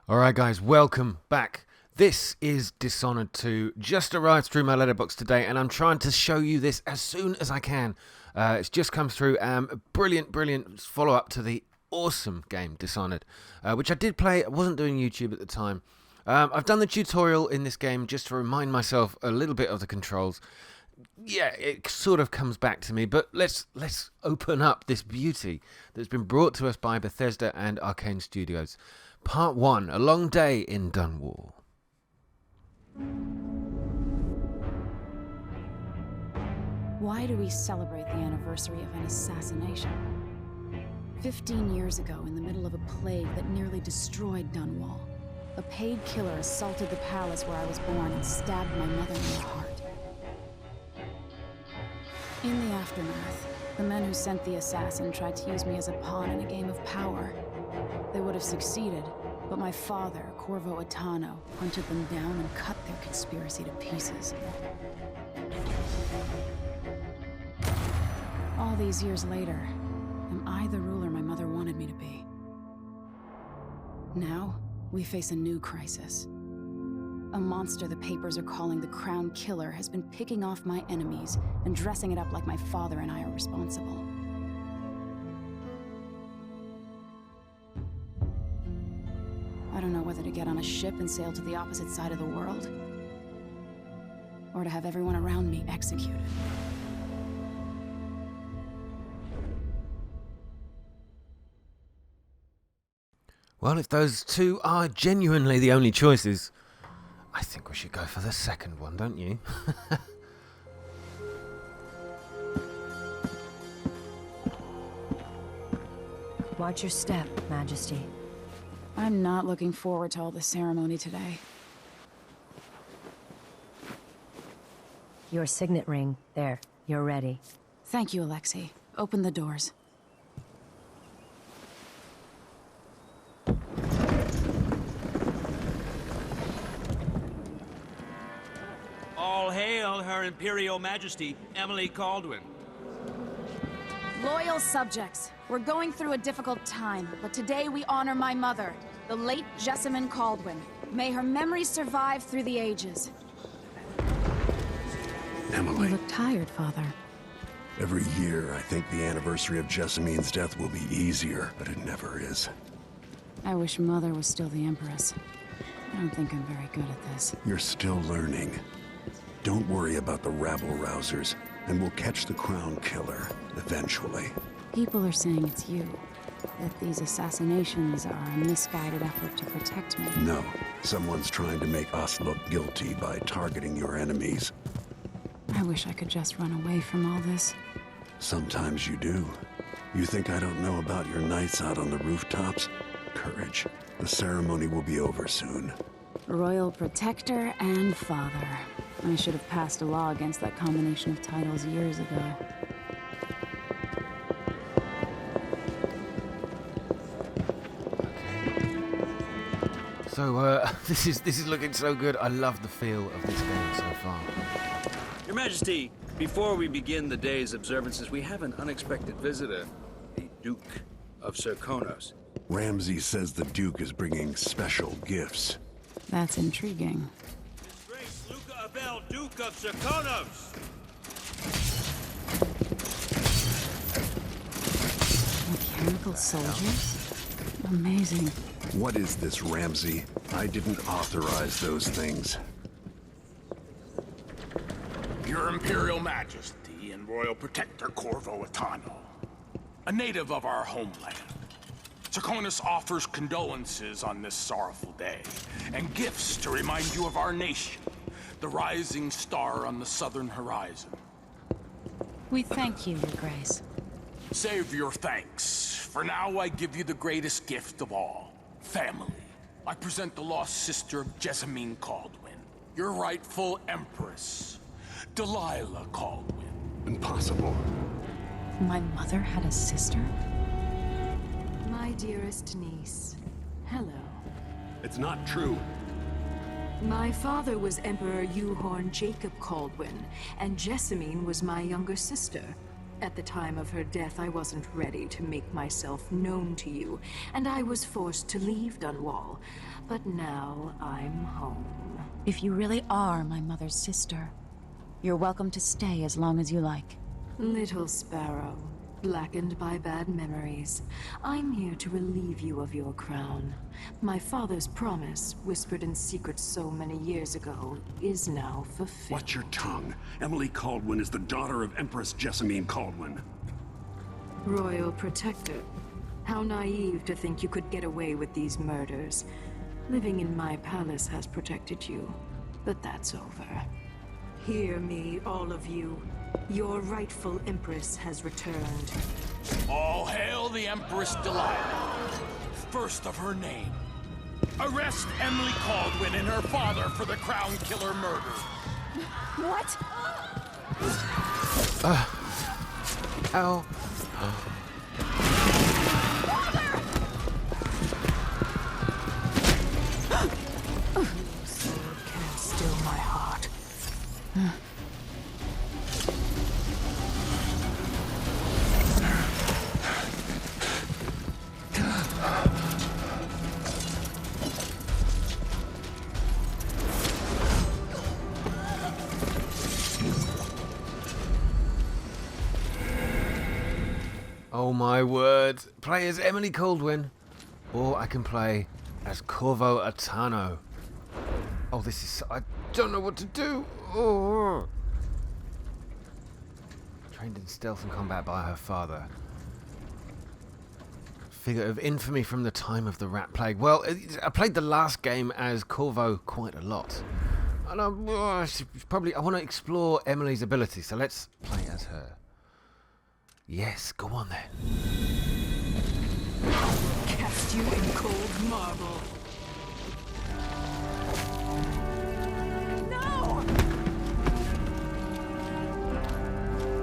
Alright guys, welcome back. This is Dishonored 2. Just arrived through my letterbox today and I'm trying to show you this as soon as I can. It's just come through. A brilliant follow-up to the awesome game Dishonored, which I did play. I wasn't doing YouTube at the time. I've done the tutorial in this game just to remind myself a little bit of the controls. Yeah, it sort of comes back to me, but let's open up this beauty that's been brought to us by Bethesda and Arcane Studios. Part 1, A Long Day in Dunwall. Why do we celebrate the anniversary of an assassination? 15 years ago, in the middle of a plague that nearly destroyed Dunwall, a paid killer assaulted the palace where I was born and stabbed my mother in the heart. In the aftermath, the men who sent the assassin tried to use me as a pawn in a game of power. They would have succeeded, but my father, Corvo, hunted them down and cut their conspiracy to pieces. All these years later, am I the ruler my mother wanted me to be? Now, we face a new crisis. A monster the papers are calling the Crown Killer has been picking off my enemies and dressing it up like my father and I are responsible. I don't know whether to get on a ship and sail to the opposite side of the world, or to have everyone around me executed. Well, if those two are genuinely the only choices, I think we should go for the second one, don't you? Watch your step, Majesty. I'm not looking forward to all the ceremony today. Your signet ring. There. You're ready. Thank you, Alexei. Open the doors. All hail Her Imperial Majesty, Emily Caldwin. Loyal subjects, we're going through a difficult time, but today we honor my mother, the late Jessamine Caldwin. May her memory survive through the ages. Emily. You look tired, Father. Every year, I think the anniversary of Jessamine's death will be easier, but it never is. I wish Mother was still the Empress. I don't think I'm very good at this. You're still learning. Don't worry about the rabble-rousers, and we'll catch the Crown Killer, eventually. People are saying it's you. That these assassinations are a misguided effort to protect me. No. Someone's trying to make us look guilty by targeting your enemies. I wish I could just run away from all this. Sometimes you do. You think I don't know about your nights out on the rooftops? Courage. The ceremony will be over soon. Royal Protector and Father. I should have passed a law against that combination of titles years ago. So, this is looking so good. I love the feel of this game so far. Your Majesty, before we begin the day's observances, we have an unexpected visitor, the Duke of Serkonos. Ramsay says the Duke is bringing special gifts. That's intriguing. His Grace Luca Abel, Duke of Serkonos! Mechanical soldiers? Amazing. What is this, Ramsay? I didn't authorize those things. Your Imperial Majesty and Royal Protector Corvo, a native of our homeland. Serkonos offers condolences on this sorrowful day, and gifts to remind you of our nation, the rising star on the southern horizon. We thank you, Your Grace. Save your thanks. For now, I give you the greatest gift of all, family. I present the lost sister of Jessamine Caldwin, your rightful Empress, Delilah Caldwin. Impossible. My mother had a sister? My dearest niece, hello. It's not true. My father was Emperor Euhorn Jacob Caldwin, and Jessamine was my younger sister. At the time of her death, I wasn't ready to make myself known to you, and I was forced to leave Dunwall. But now I'm home. If you really are my mother's sister, you're welcome to stay as long as you like. Little sparrow, blackened by bad memories, I'm here to relieve you of your crown. My father's promise, whispered in secret so many years ago, is now fulfilled. Watch your tongue. Emily Caldwin is the daughter of Empress Jessamine Caldwin. Royal Protector. How naive to think you could get away with these murders. Living in my palace has protected you, but that's over. Hear me, all of you. Your rightful Empress has returned. All hail the Empress Delilah, first of her name. Arrest Emily Caldwin and her father for the Crown Killer murder. What? Ow. Sword can't still my heart. Oh my word. Play as Emily Caldwin, or I can play as Corvo Atano. Oh, this is... I don't know what to do. Oh. Trained in stealth and combat by her father. Figure of infamy from the time of the Rat Plague. Well, I played the last game as Corvo quite a lot. And I want to explore Emily's ability, so let's play as her. Yes, go on then. Cast you in cold marble. No!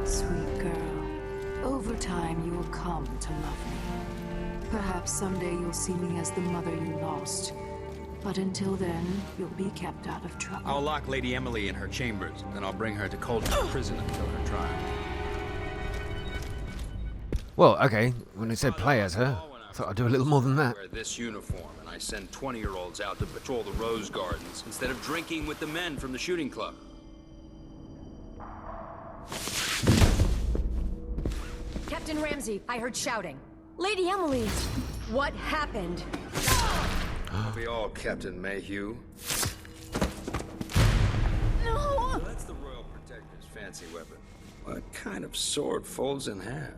Sweet girl, over time you will come to love me. Perhaps someday you'll see me as the mother you lost. But until then, you'll be kept out of trouble. I'll lock Lady Emily in her chambers, then I'll bring her to Cold's prison until her trial. Well, okay, when they said play as her, I thought I'd do a little more than that. I wear this uniform, and I send 20-year-olds out to patrol the rose gardens instead of drinking with the men from the shooting club. Captain Ramsey, I heard shouting. Lady Emily, what happened? Don't be all Captain Mayhew. No! Well, that's the Royal Protector's fancy weapon. What kind of sword folds in half?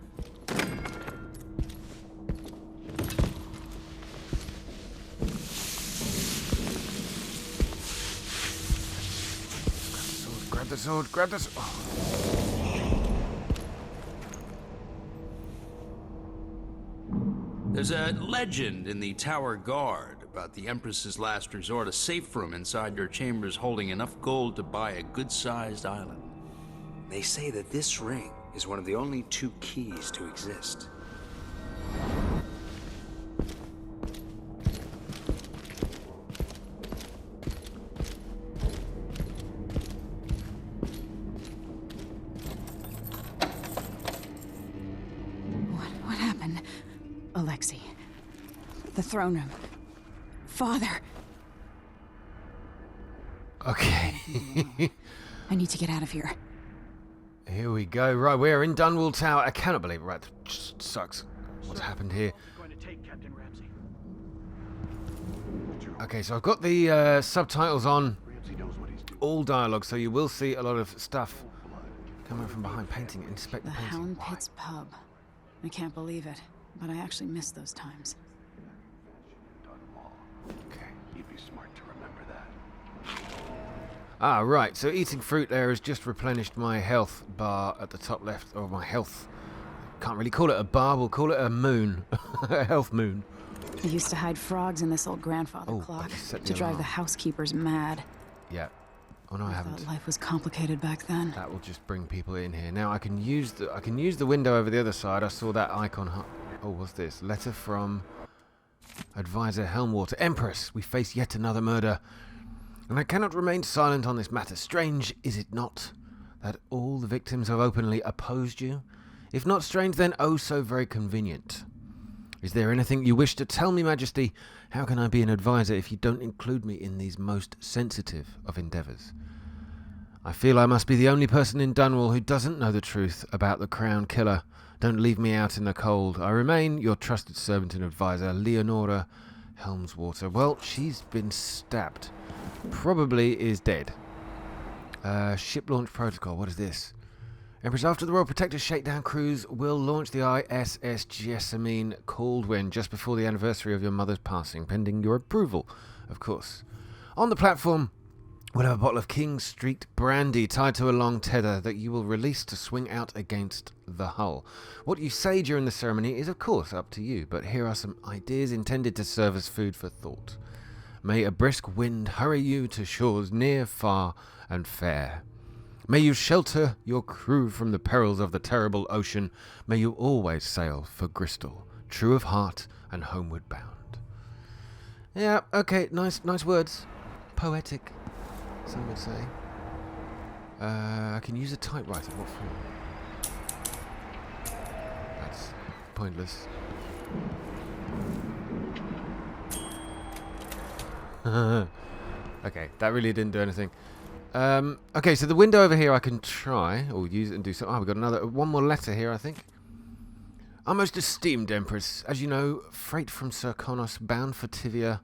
Grab the sword, grab the sword. Oh. There's a legend in the Tower Guard about the Empress's last resort, a safe room inside your chambers holding enough gold to buy a good-sized island. They say that this ring is one of the only 2 keys to exist. What happened? Alexei. The throne room. Father. Okay. I need to get out of here. Here we go. Right, we're in Dunwall Tower. I cannot believe it. Right, that just sucks. What's happened here? Okay, so I've got the subtitles on all dialogue, so you will see a lot of stuff coming from behind. Painting, inspect the The painting. Hound Pit's pub. I can't believe it, but I actually miss those times. Okay. You'd be smart to remember that. Ah, right. So eating fruit there has just replenished my health bar at the top left, or my health. Can't really call it a bar. We'll call it a moon, a health moon. I used to hide frogs in this old grandfather Oh, clock I just set to the drive alarm. the housekeepers mad. Yeah. Oh no, I I haven't. thought life was complicated back then. That will just bring people in here. Now I can use the window over the other side. I saw that icon. Oh, what's this? Letter from Advisor Helmwater. Empress, we face yet another murder, and I cannot remain silent on this matter. Strange, is it not, that all the victims have openly opposed you? If not strange, then oh so very convenient. Is there anything you wish to tell me, Majesty? How can I be an advisor if you don't include me in these most sensitive of endeavours? I feel I must be the only person in Dunwall who doesn't know the truth about the Crown Killer. Don't leave me out in the cold. I remain your trusted servant and advisor, Leonora Helmswater. Well, she's been stabbed. Probably is dead. Ship launch protocol. What is this? Empress, after the Royal Protector Shakedown cruise will launch the ISS Jessamine Caldwin just before the anniversary of your mother's passing, pending your approval, of course. On the platform, we'll have a bottle of King Street brandy tied to a long tether that you will release to swing out against the hull. What you say during the ceremony is, of course, up to you, but here are some ideas intended to serve as food for thought. May a brisk wind hurry you to shores near, far, and fair. May you shelter your crew from the perils of the terrible ocean. May you always sail for Bristol, true of heart and homeward bound. Yeah, okay, nice words. Poetic, some would say. I can use a typewriter. What for? That's pointless. Okay, that really didn't do anything. Okay, so the window over here I can try, or use it and do something. Oh, we've got one more letter here, I think. Our most esteemed Empress, as you know, freight from Sir Connors bound for Tivia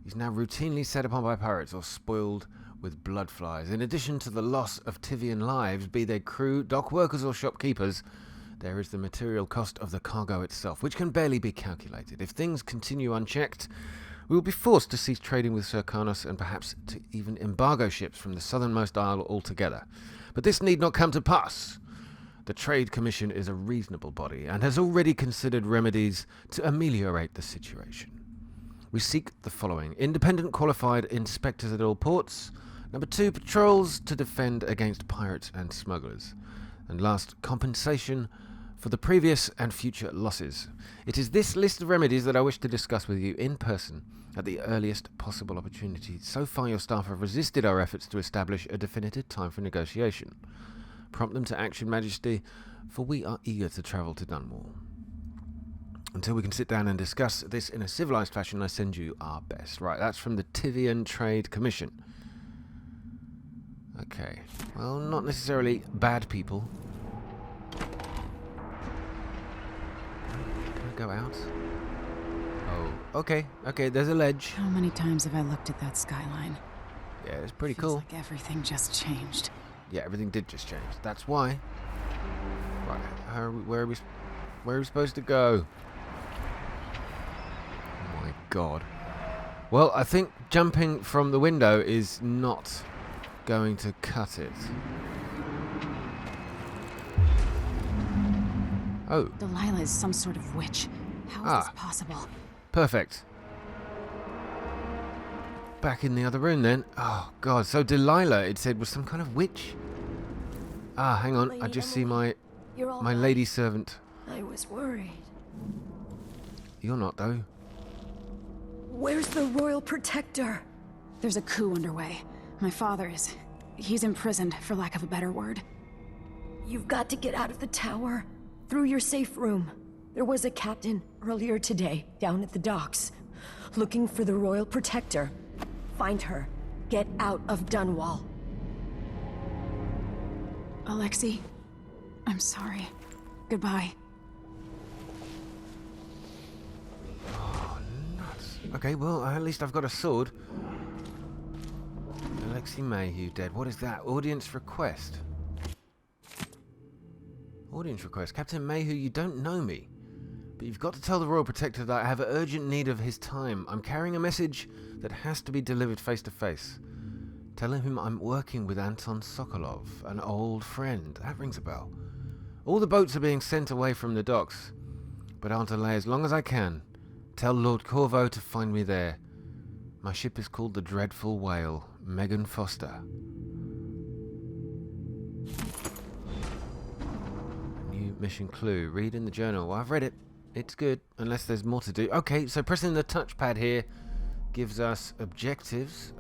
is now routinely set upon by pirates or spoiled with blood flies. In addition to the loss of Tivian lives, be they crew, dock workers or shopkeepers, there is the material cost of the cargo itself, which can barely be calculated. If things continue unchecked, we will be forced to cease trading with Sir Carnos and perhaps to even embargo ships from the southernmost isle altogether. But this need not come to pass. The Trade Commission is a reasonable body and has already considered remedies to ameliorate the situation. We seek the following: independent qualified inspectors at all ports. Number 2, patrols to defend against pirates and smugglers. And last, compensation for the previous and future losses. It is this list of remedies that I wish to discuss with you in person at the earliest possible opportunity. So far your staff have resisted our efforts to establish a definitive time for negotiation. Prompt them to action, Majesty, for we are eager to travel to Dunwall. Until we can sit down and discuss this in a civilized fashion, I send you our best. Right, that's from the Tivian Trade Commission. Okay, well, not necessarily bad people. Go out. Oh, okay, there's a ledge. How many times have I looked at that skyline? Yeah, it's pretty Feels cool. like everything just changed. Yeah, everything did just change. That's why. Right, where are we supposed to go? Oh my god. Well, I think jumping from the window is not going to cut it. Oh. Delilah is some sort of witch. How is this possible? Perfect. Back in the other room then. Oh god, so Delilah, it said, was some kind of witch? Ah, hang on, I just see my lady servant. I was worried. You're not, though. Where's the Royal Protector? There's a coup underway. My father is... he's imprisoned, for lack of a better word. You've got to get out of the tower. Through your safe room. There was a captain earlier today down at the docks, looking for the Royal Protector. Find her. Get out of Dunwall. Alexei, I'm sorry. Goodbye. Oh, nuts. Okay, well, at least I've got a sword. Alexei Mayhew dead. What is that? Audience request. Audience request. Captain Mayhew, you don't know me, but you've got to tell the Royal Protector that I have urgent need of his time. I'm carrying a message that has to be delivered face to face. Telling him I'm working with Anton Sokolov, an old friend. That rings a bell. All the boats are being sent away from the docks, but I'll delay as long as I can. Tell Lord Corvo to find me there. My ship is called the Dreadful Whale, Megan Foster. Mission clue. Read in the journal. Well, I've read it. It's good, unless there's more to do. Okay, so pressing the touchpad here gives us objectives.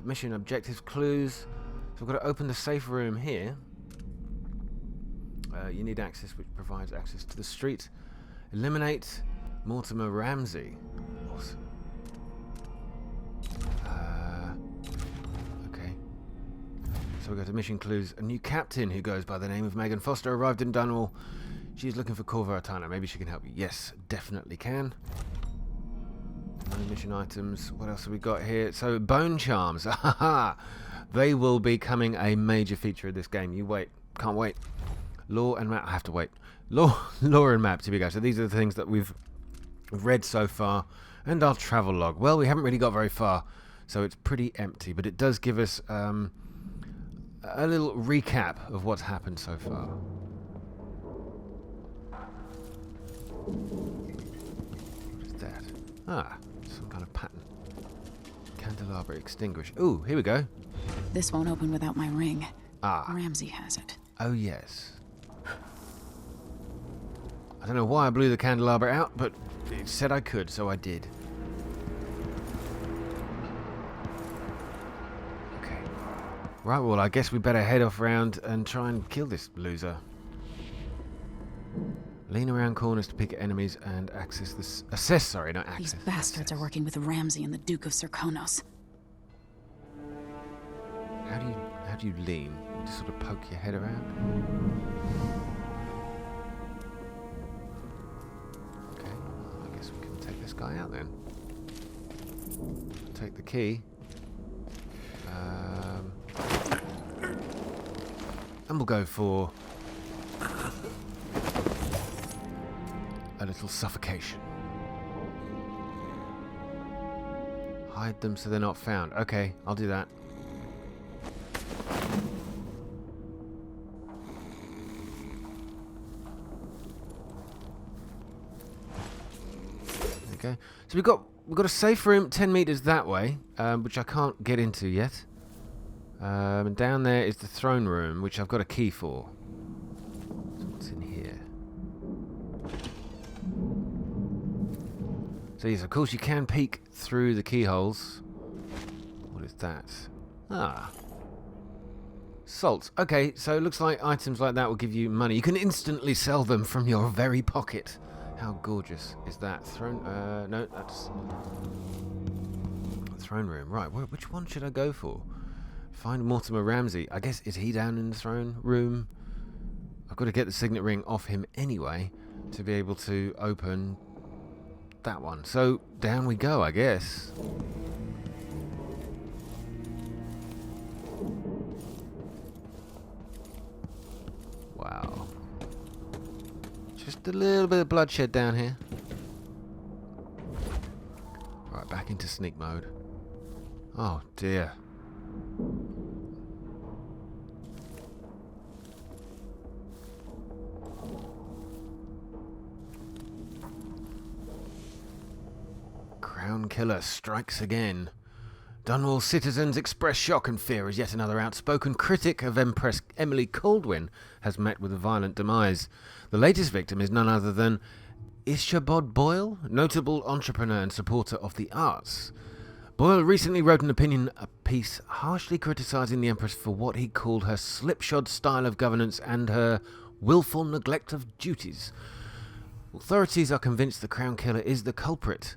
Mission objectives, clues. So we've got to open the safe room here. You need access, which provides access to the street. Eliminate Mortimer Ramsey. Awesome. Okay. So we go to mission clues. A new captain who goes by the name of Megan Foster arrived in Dunwall. She's looking for Corvo Atano. Maybe she can help you. Yes, definitely can. No mission items. What else have we got here? So, bone charms. They will be becoming a major feature of this game. You wait. Can't wait. Lore and map. I have to wait. Lore and maps. Here we go. So these are the things that we've read so far. And our travel log. Well, we haven't really got very far. So it's pretty empty. But it does give us a little recap of what's happened so far. What is that? Ah, some kind of pattern. Candelabra extinguish. Ooh, here we go. This won't open without my ring. Ah. Ramsey has it. Oh, yes. I don't know why I blew the candelabra out, but it said I could, so I did. Okay. Right, well, I guess we better head off round and try and kill this loser. Lean around corners to pick at enemies and access this. Not access. These bastards are working with Ramsey and the Duke of Serkonos. How do you lean? You just sort of poke your head around? Okay, I guess we can take this guy out then. Take the key. And we'll go for a little suffocation. Hide them so they're not found. Okay, I'll do that. Okay, so we've got a safe room 10 meters that way, which I can't get into yet. And down there is the throne room, which I've got a key for. So what's in here? So yes, of course you can peek through the keyholes. What is that? Ah. Salts. Okay, so it looks like items like that will give you money. You can instantly sell them from your very pocket. How gorgeous is that? Throne... no, that's... Throne room. Right, which one should I go for? Find Mortimer Ramsey. I guess, is he down in the throne room? I've got to get the signet ring off him anyway to be able to open that one. So, down we go, I guess. Wow. Just a little bit of bloodshed down here. Right, back into sneak mode. Oh dear. Crown Killer strikes again. Dunwall citizens express shock and fear as yet another outspoken critic of Empress Emily Caldwin has met with a violent demise. The latest victim is none other than Ishabod Boyle, notable entrepreneur and supporter of the arts. Boyle recently wrote an opinion piece harshly criticising the Empress for what he called her slipshod style of governance and her willful neglect of duties. Authorities are convinced the Crown Killer is the culprit.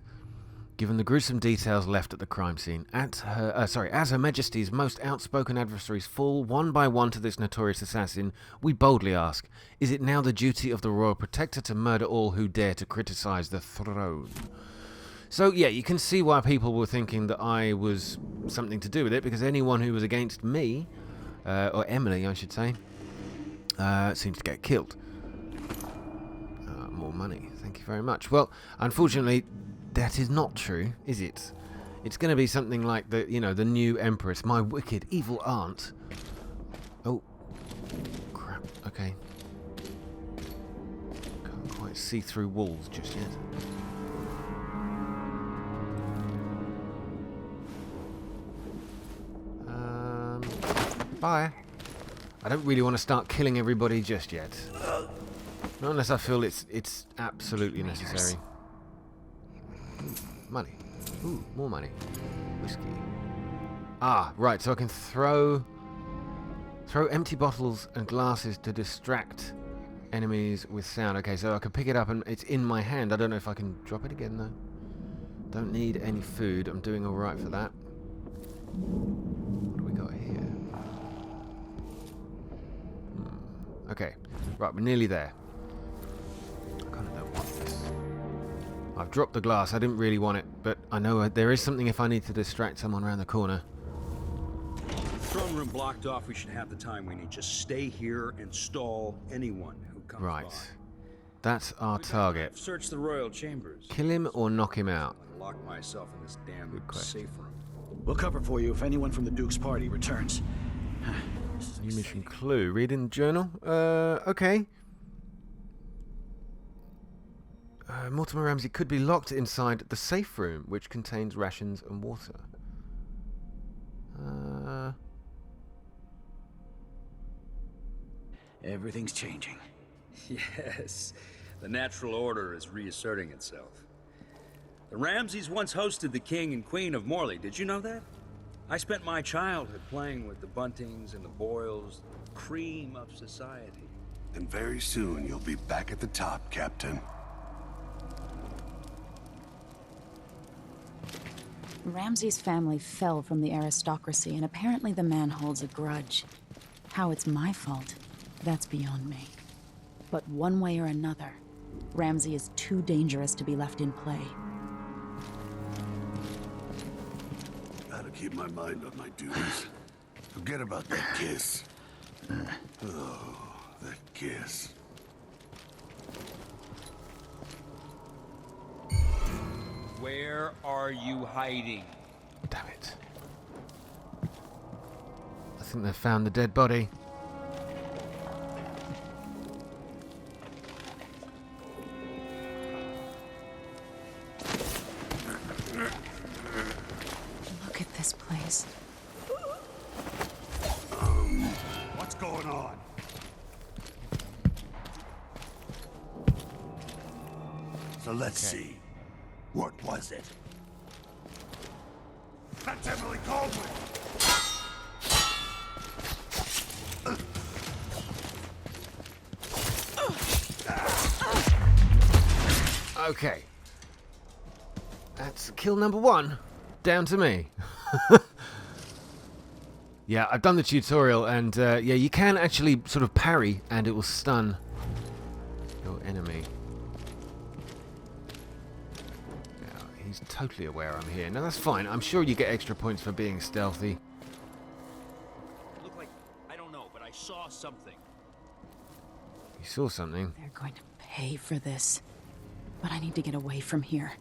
Given the gruesome details left at the crime scene, as Her Majesty's most outspoken adversaries fall one by one to this notorious assassin, we boldly ask, is it now the duty of the Royal Protector to murder all who dare to criticise the throne? So, yeah, you can see why people were thinking that I was something to do with it, because anyone who was against me, or Emily, I should say, seems to get killed. More money, thank you very much. Well, unfortunately, that is not true, is it? It's going to be something like the new Empress, my wicked, evil aunt. Oh, crap. Okay. Can't quite see through walls just yet. Bye. I don't really want to start killing everybody just yet. Not unless I feel it's absolutely necessary. Money. Ooh, more money. Whiskey. Ah, right, so I can throw empty bottles and glasses to distract enemies with sound. Okay, so I can pick it up and it's in my hand. I don't know if I can drop it again, though. Don't need any food. I'm doing alright for that. What do we got here? Okay, right, we're nearly there. I kind of don't want this. I've dropped the glass. I didn't really want it, but I know there is something if I need to distract someone around the corner. Throne room blocked off. We should have the time we need. Just stay here and stall anyone who comes Right. by. That's our target. Search the royal chambers. Kill him or knock him out? Lock myself in this damn question. safe room. We'll cover for you if anyone from the Duke's party returns. New mission clue. Read in the journal. Okay. Mortimer Ramsey could be locked inside the safe room, which contains rations and water. Everything's changing. Yes, the natural order is reasserting itself. The Ramseys once hosted the king and queen of Morley. Did you know that? I spent my childhood playing with the Buntings and the Boyles, the cream of society. And very soon you'll be back at the top, Captain. Ramsey's family fell from the aristocracy, and apparently the man holds a grudge. How it's my fault, that's beyond me. But one way or another, Ramsey is too dangerous to be left in play. Gotta keep my mind on my duties. Forget about that kiss. Oh, that kiss. Where are you hiding? Damn it. I think they've found the dead body. Look at this place. What's going on? So let's see. What was it? That's Emily Caldwell! Okay. That's kill number 1. Down to me. Yeah, I've done the tutorial, and yeah, you can actually sort of parry, and it will stun your enemy. Yeah, he's totally aware I'm here. Now that's fine. I'm sure you get extra points for being stealthy. Look like, I don't know, but I saw something. You saw something. They're going to pay for this. But I need to get away from here.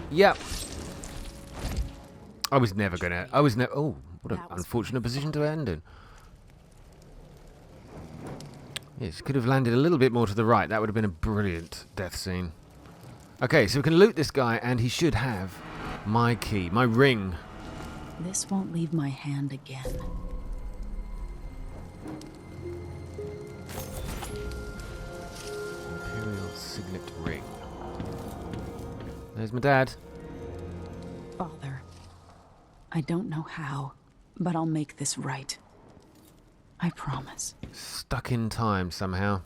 Yep. I was never gonna. Oh, what an unfortunate position to end in. Yes, could have landed a little bit more to the right. That would have been a brilliant death scene. Okay, so we can loot this guy, and he should have my key, my ring. This won't leave my hand again. Imperial signet ring. There's my dad. Father, I don't know how, but I'll make this right. I promise. Stuck in time somehow.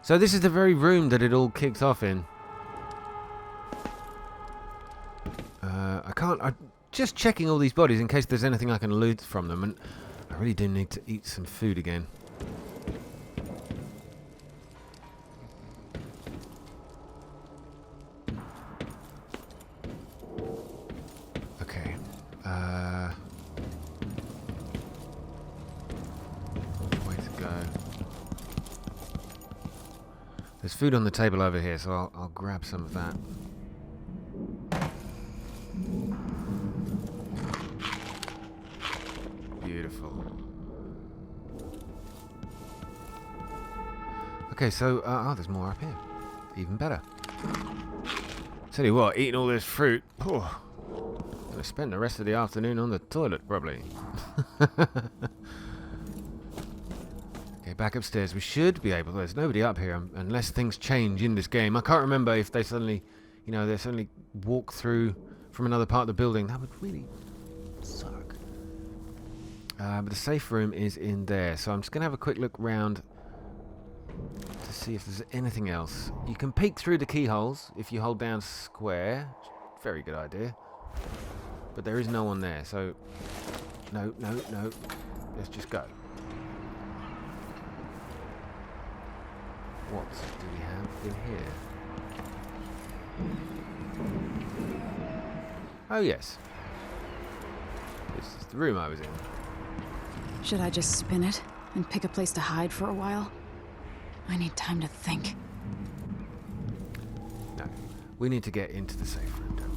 So this is the very room that it all kicked off in. I'm just checking all these bodies in case there's anything I can loot from them, and I really do need to eat some food again. Okay. Way to go. There's food on the table over here, so I'll grab some of that. Beautiful. Okay, so there's more up here. Even better. Tell you what, eating all this fruit, gonna spend the rest of the afternoon on the toilet, probably. Okay, back upstairs. We should be able. There's nobody up here unless things change in this game. I can't remember if they suddenly, they suddenly walk through from another part of the building. That would really suck. But the safe room is in there. So I'm just going to have a quick look round to see if there's anything else. You can peek through the keyholes if you hold down square. Very good idea. But there is no one there, so... No. Let's just go. What do we have in here? Oh, yes. This is the room I was in. Should I just spin it and pick a place to hide for a while? I need time to think. No. We need to get into the safe room, don't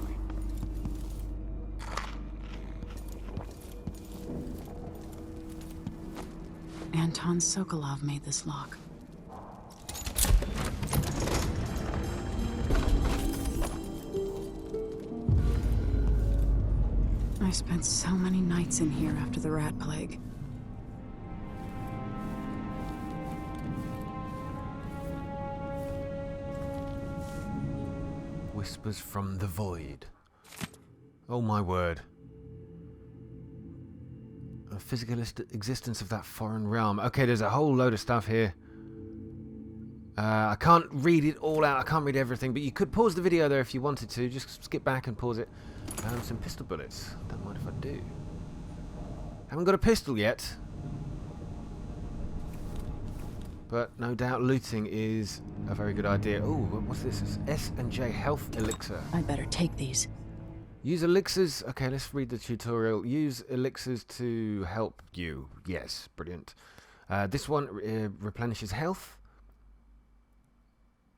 we? Anton Sokolov made this lock. I spent so many nights in here after the rat plague. Whispers from the void. Oh my word. A physical existence of that foreign realm. Okay, there's a whole load of stuff here. I can't read it all out. I can't read everything, but you could pause the video there if you wanted to. Just skip back and pause it. Some pistol bullets. Don't mind if I do. Haven't got a pistol yet. But no doubt looting is a very good idea. Oh, what's this? It's S&J health elixir. I better take these. Use elixirs. Okay, let's read the tutorial. Use elixirs to help you. Yes, brilliant. This one replenishes health.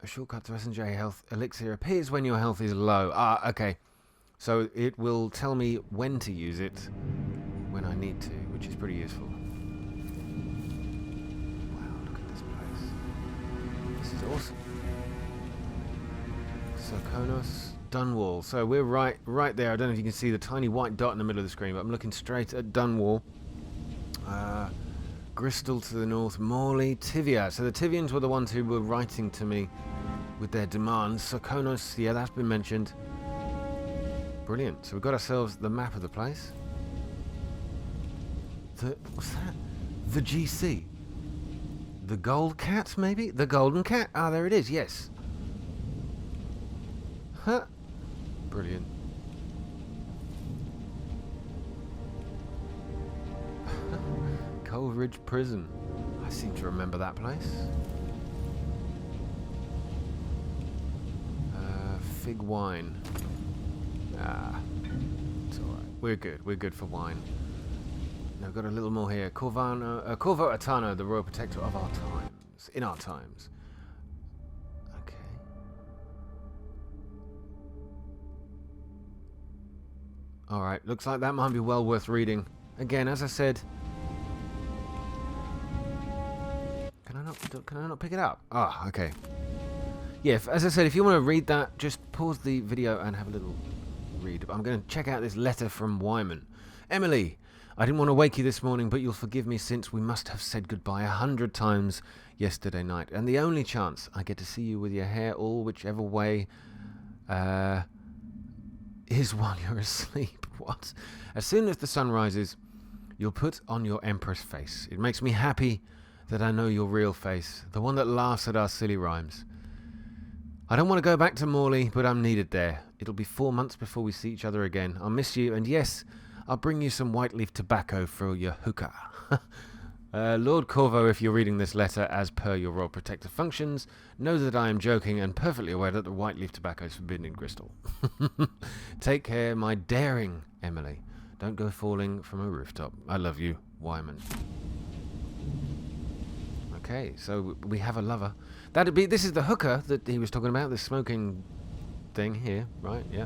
A shortcut to S&J health elixir appears when your health is low. Ah, okay. So it will tell me when to use it when I need to, which is pretty useful. Wow, look at this place. This is awesome. Sarkonos Dunwall. So we're right there. I don't know if you can see the tiny white dot in the middle of the screen, but I'm looking straight at Dunwall. Bristol to the north, Morley, Tivia. So the Tivians were the ones who were writing to me with their demands. Sarkonos, yeah, that's been mentioned. Brilliant. So we've got ourselves the map of the place. What's that? The GC. The Gold Cat, maybe? The Golden Cat? Ah, there it is, yes. Huh. Brilliant. Coleridge Prison. I seem to remember that place. Fig wine. Ah, it's alright. We're good. We're good for wine. Now I've got a little more here. Corvo Atano, the Royal Protector of our times. In our times. Okay. Alright, looks like that might be well worth reading. Again, as I said... Can I not pick it up? Ah, okay. Yeah, as I said, if you want to read that, just pause the video and have a little read. I'm going to check out this letter from Wyman. Emily, I didn't want to wake you this morning, but you'll forgive me since we must have said goodbye 100 times yesterday night. And the only chance I get to see you with your hair all whichever way is while you're asleep. What? As soon as the sun rises, you'll put on your empress face. It makes me happy that I know your real face, the one that laughs at our silly rhymes. I don't want to go back to Morley, but I'm needed there. It'll be 4 months before we see each other again. I'll miss you, and yes, I'll bring you some white leaf tobacco for your hookah. Lord Corvo, if you're reading this letter as per your Royal Protector functions, know that I am joking and perfectly aware that the white leaf tobacco is forbidden in Bristol. Take care, my daring Emily. Don't go falling from a rooftop. I love you, Wyman. Okay, so we have a lover. This is the hooker that he was talking about, the smoking thing here, right? Yeah.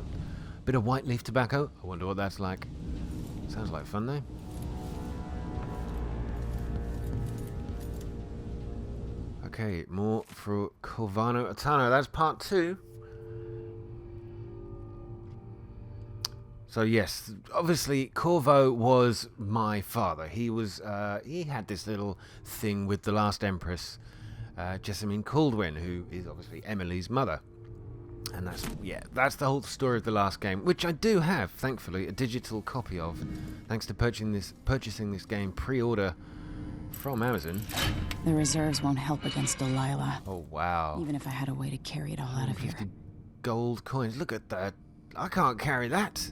Bit of white leaf tobacco. I wonder what that's like. Sounds like fun, though. Okay, more for Corvo Atano. That's part 2. So yes, obviously Corvo was my father. He was he had this little thing with the last Empress, Jessamine Caldwin, who is obviously Emily's mother. And that's the whole story of the last game, which I do have, thankfully, a digital copy of, thanks to purchasing this game pre-order from Amazon. The reserves won't help against Delilah. Oh, wow. Even if I had a way to carry it all out of here. 50 gold coins. Look at that. I can't carry that.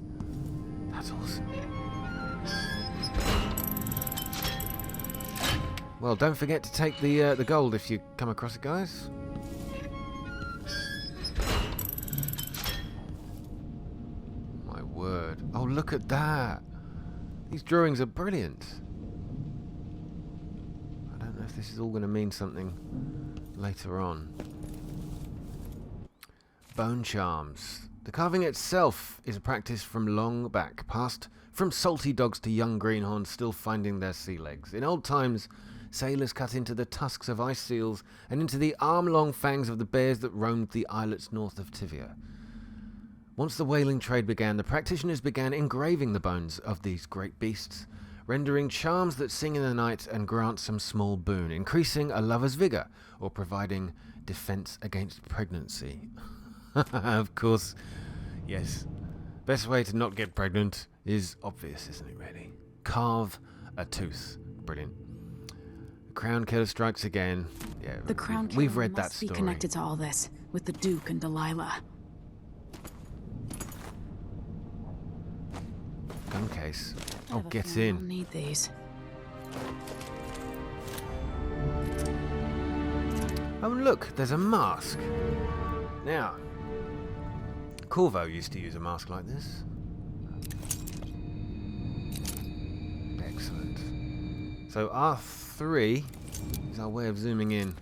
That's awesome. Well, don't forget to take the gold if you come across it, guys. My word. Oh, look at that. These drawings are brilliant. I don't know if this is all going to mean something later on. Bone charms. The carving itself is a practice from long back, passed from salty dogs to young greenhorns still finding their sea legs. In old times, sailors cut into the tusks of ice seals and into the arm-long fangs of the bears that roamed the islets north of Tivia. Once the whaling trade began, the practitioners began engraving the bones of these great beasts, rendering charms that sing in the night and grant some small boon, increasing a lover's vigor or providing defense against pregnancy. Of course, yes. Best way to not get pregnant is obvious, isn't it, really? Carve a tooth. Brilliant. The Crown Killer strikes again. Yeah, the Crown Killer we've read that must be story. connected to all this, with the Duke and Delilah. Gun case. I Oh, have a get feeling in. I'll need these. Oh, look, there's a mask. Now, Corvo used to use a mask like this. Excellent. So R3 is our way of zooming in.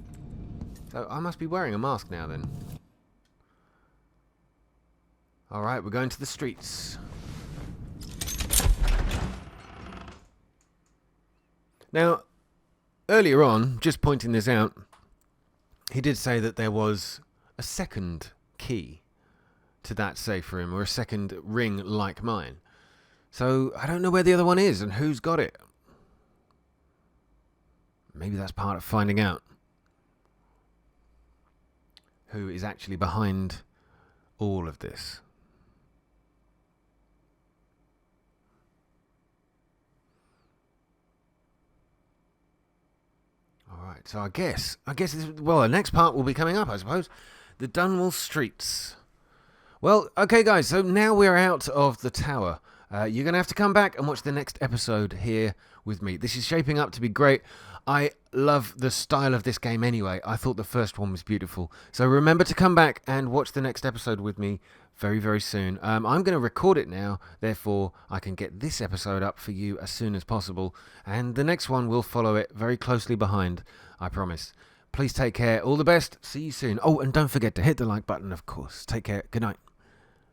So I must be wearing a mask now then. Alright, we're going to the streets. Now, earlier on, just pointing this out, he did say that there was a second key to that safe room, or a second ring like mine. So I don't know where the other one is and who's got it. Maybe that's part of finding out who is actually behind all of this. Alright, so I guess this, well, the next part will be coming up, I suppose. The Dunwall streets. Well, okay guys, so now we're out of the tower. You're going to have to come back and watch the next episode here with me. This is shaping up to be great. I love the style of this game anyway. I thought the first one was beautiful. So remember to come back and watch the next episode with me very, very soon. I'm going to record it now, therefore I can get this episode up for you as soon as possible. And the next one will follow it very closely behind, I promise. Please take care. All the best. See you soon. Oh, and don't forget to hit the like button, of course. Take care. Good night.